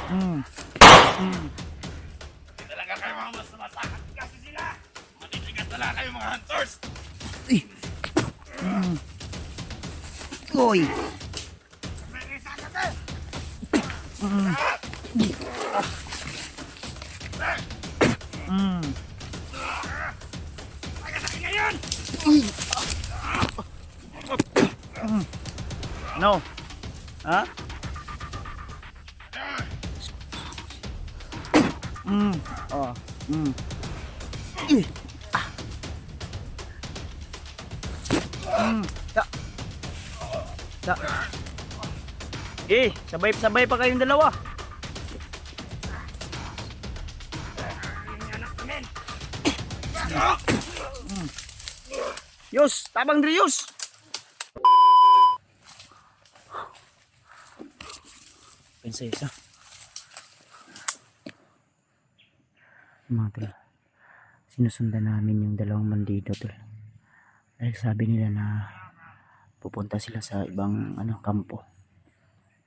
Mm. Mm. Talaga kayo mga mas masakat kasi sila. Matitigas talaga kayo mga hunters. Uy. Mm. Uy. May isa ka kayo. Mm. Mm. Pagkatay ngayon. No. Ha? Mm. Oh. Mm. Mm. Ta. Ta. Sabay-sabay pa kayong dalawa. Yus, tabang diri Yus. Pensay isa. Mga tol, sinusundan namin yung dalawang bandido tol. Dahil sabi nila na pupunta sila sa ibang kampo.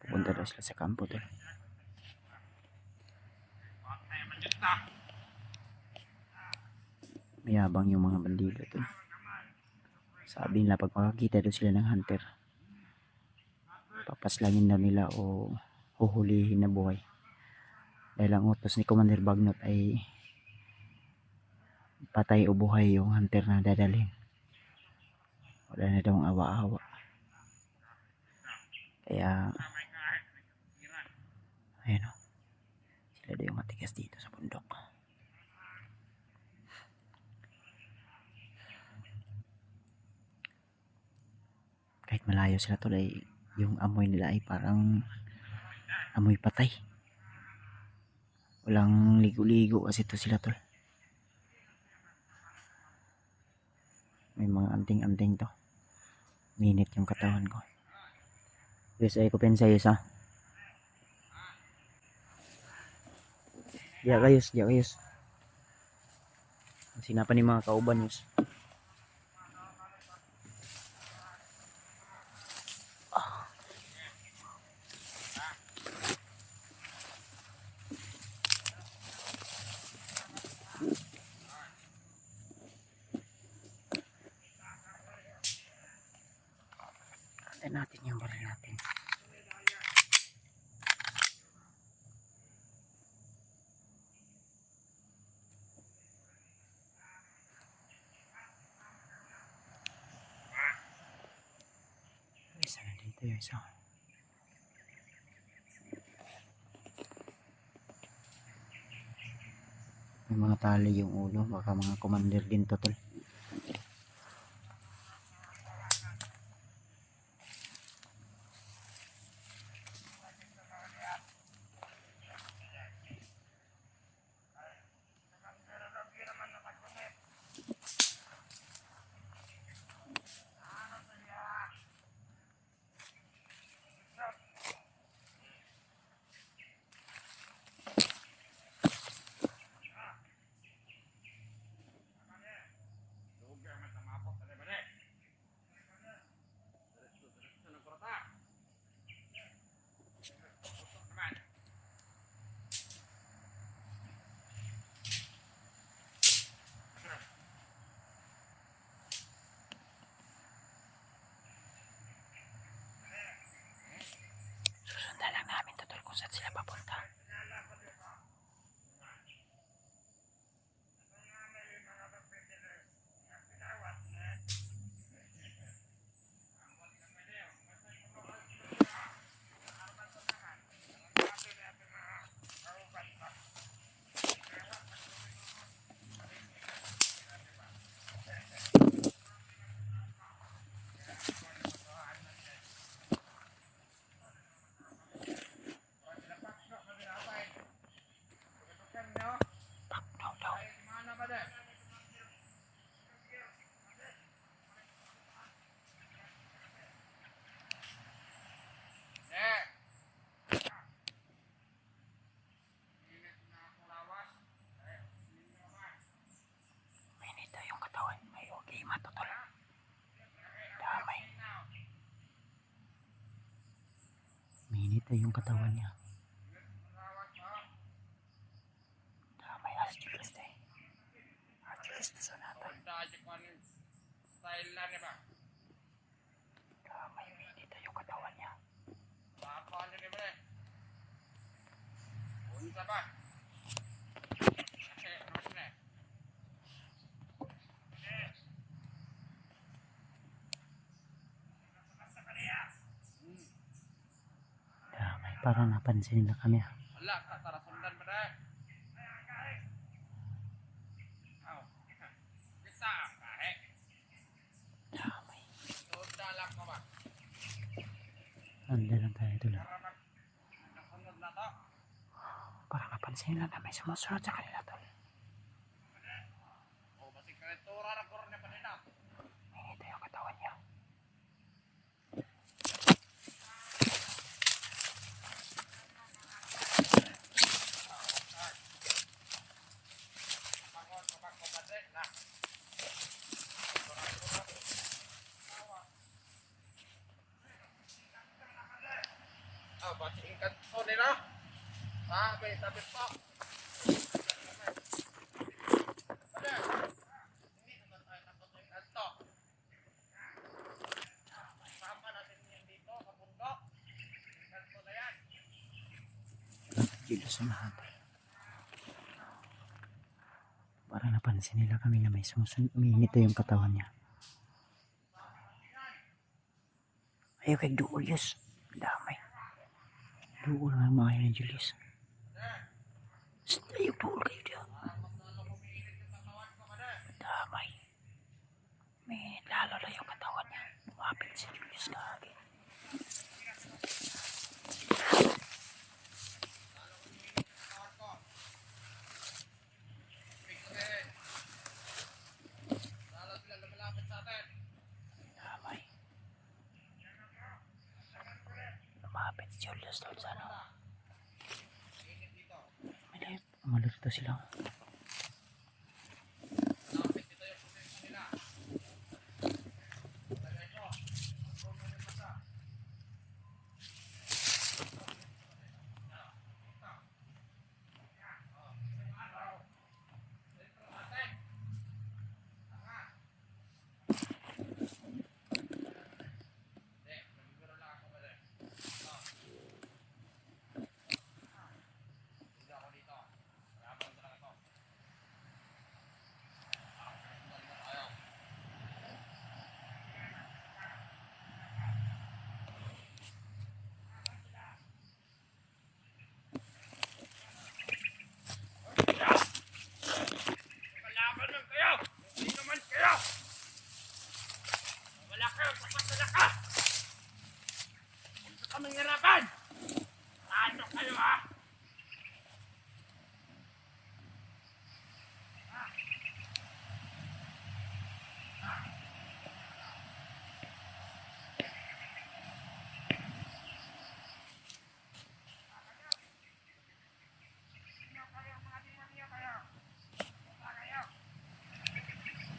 Pupunta daw sila sa kampo tol. Mayabang yung mga bandido tol. Sabi nila pag makakita daw sila ng hunter, papaslangin daw nila o huhulihin na buhay. Dahil ang utos ni Commander Bagnot ay patay o buhay yung hunter na dadalhin. Wala na daw ang awa-awa. Kaya ayun o, sila daw yung matigas dito sa bundok. Kahit malayo sila tol ay yung amoy nila ay parang amoy patay. Walang ligo-ligo kasi to sila tol. May mga anting-anting to. Minit yung katawan ko. Yes, ay ko pensay sa. Diya kayos. Sinapan ni mga kauban yus. Antayin natin yung baril natin. Isa na dito yung isa. May mga tali yung ulo. Baka mga commander din to tol. Susundan lang namin to tol kung saan sila papunta. Paknaw daw. Minit daw yung katawan. May okay matutol. Damay. Minit daw yung katawan niya. Julius na sunatan. Style lang ba? May minita yung katawan niya. Apa niya ni bre? Unsa ba? Mas na. Damay, parang napansin nila kami. Wala ka tara sundan ba dai? Aw. Kita kahe. Damay. Sundan lang ka ba? Anda lang tayo tol. Nasunod na to. Parang napansin nila na may sumusunod sa kanila tol. O basig ka tura ra korne pa nila. Minita yung katawan niya. Pangon ka ba ko ba dai na? Ah, basig kan to nila. Sabi po. Hindi naman tayo naputin kanto. Sama natin yan dito sa bundok. Kanto na yan. Julius sumahan tol. Parang napansin nila kami na may sumusunod. Minita yung katawan niya. Ayaw kay Julius. Damay. Duol nga mga yun ni Julius. Ayaw duol kayo diyan. Damay. Minit lalo na yung katawan niya. Lumapit si Julius kagi. Lalo sila lumalapit sa atin. Damay. Lumapit si Julius doon sa ano. Init dito. Umalito sila. Lapit dito yung posisyon nila. Tagay ko. Ang puno ng mata. Kalaban lang kayo! Hindi naman kayo! Wala kayo, papasala ka! Huwag ka kaming hirapan! Ano kayo ha?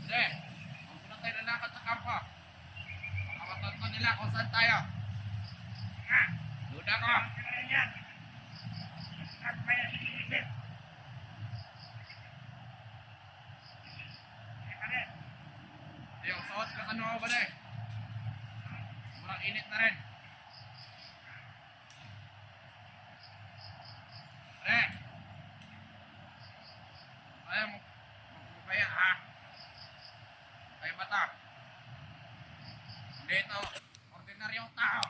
Hindi, huwag muna tayo lalakad sa kampo. Makawatan ko nila kung saan tayo. Duda ko! Yung suot ka sa noo ba de? Murang init na rin. Pre! Ayaw mo. Magpapaya ha? Kaya bata? Hindi ito. Ordinaryong tao.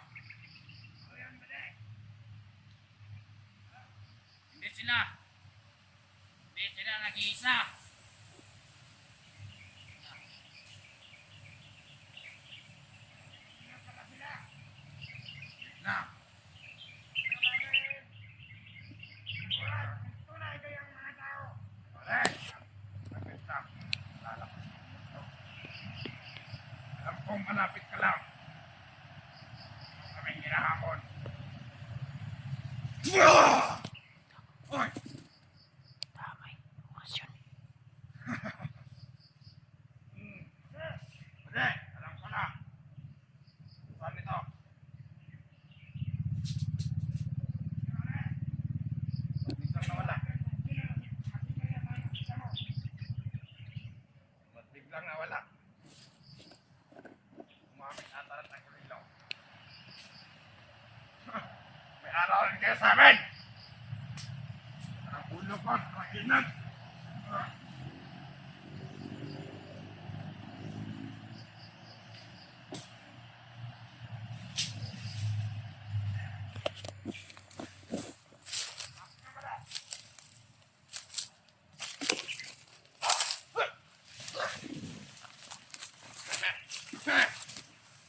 Hindi sila. Hindi sila nag-iisa. Na. Alam kong malapit ka lang. Kaming hinahamon. Oy! Damay. Oras yun. Pwede, alam ko na. Saan ito? Minsan nawala. kayo sa amin! Ang ulo ko, kainag!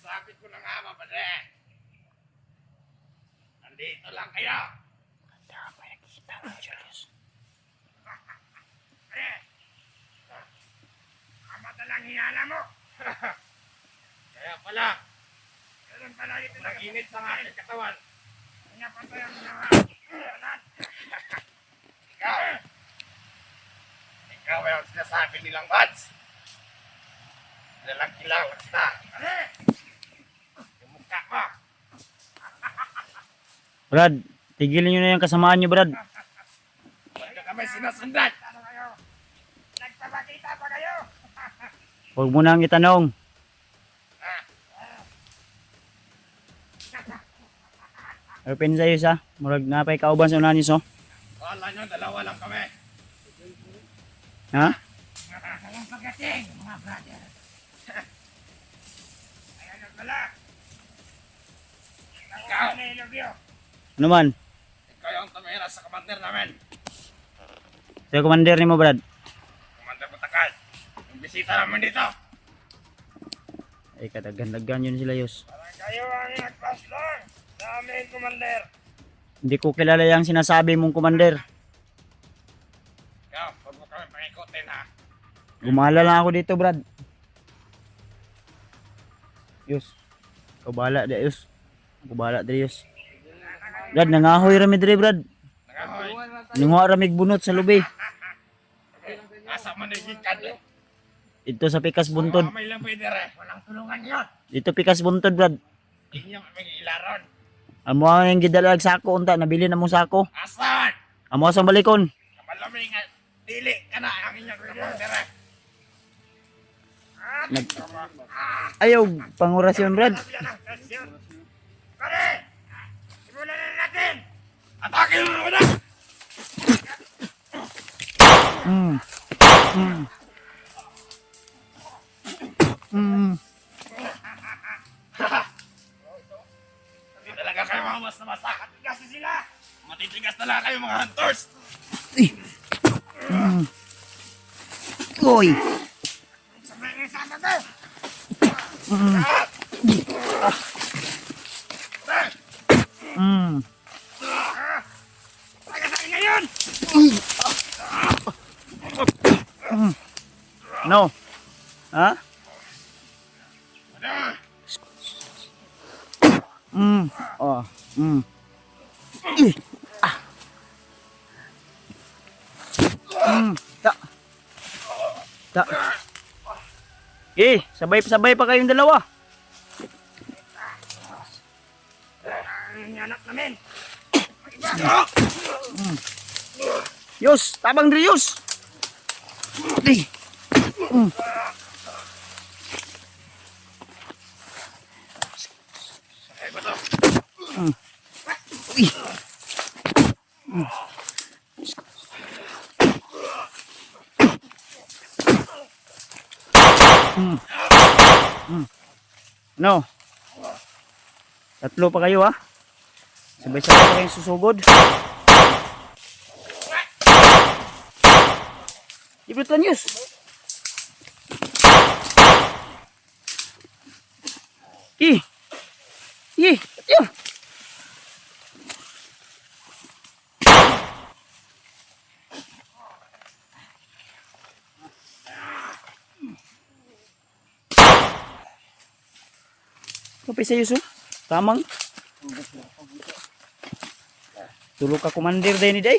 Sabi ko na nga, mapadre! Nandito lang kayo! Hindi ako may nakikita ng Julius. Pare! Ama talang hinala mo! Kaya pala! Ganun pala ito nag-init sa aking katawan! Kanya pa tayo ang mga... Ikaw! Ikaw ay ang sinasabi nilang buds! Nilalang kilaw kita! Pare! Yung mukha ko! Brad, tigilin nyo na yung kasamaan nyo, Brad. Huwag na kami sinusundan! Ano kayo? Nagpapakita pa kayo! Huwag mo nang itanong. Open sa'yo sa. Murag napay kauban sa unanis, oh. Wala nyo, dalawa lang kami! Ha? Walang pagdating, mga brother! Ayan ang pala! Ikaw! Ano man? Ikaw yung tumira sa commander namin! Sa'yo commander ni mo, Brad. Commander Butakan! Yung bisita namin dito! Ay, kadagan-dagan yun sila, Yus. Parang kayo ang nag-pass lang sa amin, commander! Hindi ko kilala yung sinasabi mong commander. Ikaw, huwag mo kami pangikutin ha! Gumala lang ako dito, Brad. Yus. Ikaw bahala di, Yus. Ako bahala di, Yus. Brad, nangahoy rami diri, Brad. Nangahoy! Nunguha ramig bunot sa lubi. Asa man nagigikan eh! Ito sa pikas buntod. May lang pwede rin! Walang tulungan yun! Dito pikas buntod, Brad. Hindi nyo kami ilaron! Amo ang gidalag sako unta, nabili na mong sako. Asan? Amo sa balikon. Kapalamig nga! Dili ka na ang inyong commander eh! Nag Ayaw pangorasyon, Brad. Pare! Simulan na natin! Atake mo na! Mm. Mm. Mm. Hindi talaga kayo mga basta-basta. Katigas na sila! Matitigas na lang kayo mga hunters! Mm. Uy. Sabay kayo sa akin ko! Mm. Pare! Mm. Taga sa akin ngayon! No. Ha? Ano? Mm. Oh. Mm. Ih. Ah. Ta. Ta. Sabay-sabay pa kayong dalawa. Ang anak namin! Yus, tabang diri, Yus. Ih. Mm. Ay ba to? Mm. Ih. Mm. Mm. Mm. No. Tatlo pa kayo, ha? Sabay-sabay pa kayong susugod. Ibutan, Yus. Ih. Ih. Yun. Kapay sa Yus, oh. Tamang. Tulog ka commander din ni day.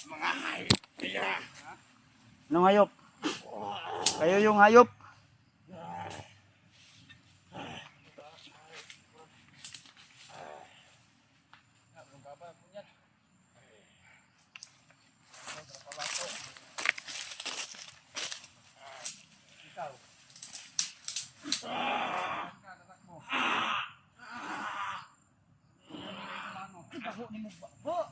Mga hay! Kaya! Anong hayop? Kayo yung hayop. Baho ni mo baho.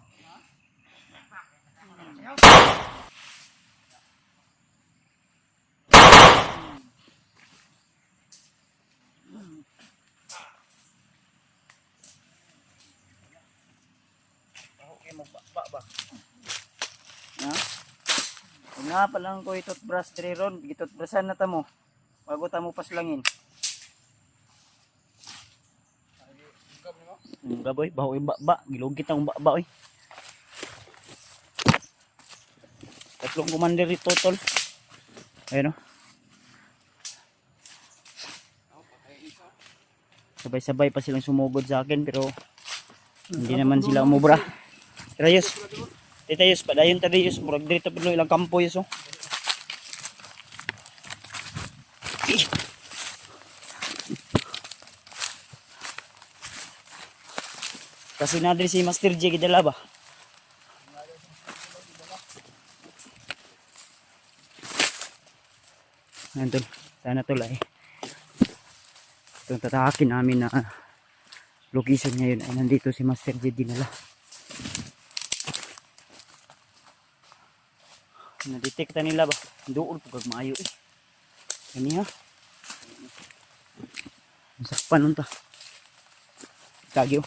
Okay mo ba? Ha? Nga pa lang ko itutbrush dire ron, gitutbrushan na ta mo. Bago ta mo paslangin. Gaboy, baho yung ba, gilugit ang ba oy. Tatlong commander ito tol. Ayun o. Sabay-sabay pa silang sumugod sa akin pero hindi naman sila umubra. Titayos. Titayos, padayon tadayos. Murag dito pa ilang kampo yus o. Kasi nadiri si Master J gidala ba? Nandun, sana tulay. Itong tatahakin namin na location ngayon ay nandito si Master J dinala. Nadetecta nila ba? Dool po kag maayo eh. Kani ha? Masakpan nun ta. Kagyo.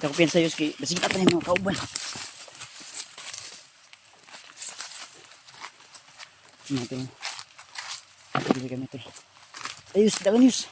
Hindi ako piyansa yus kay basingkat na yung mga kauban. Natin. Pili kami ito. Ayos, dagan yus.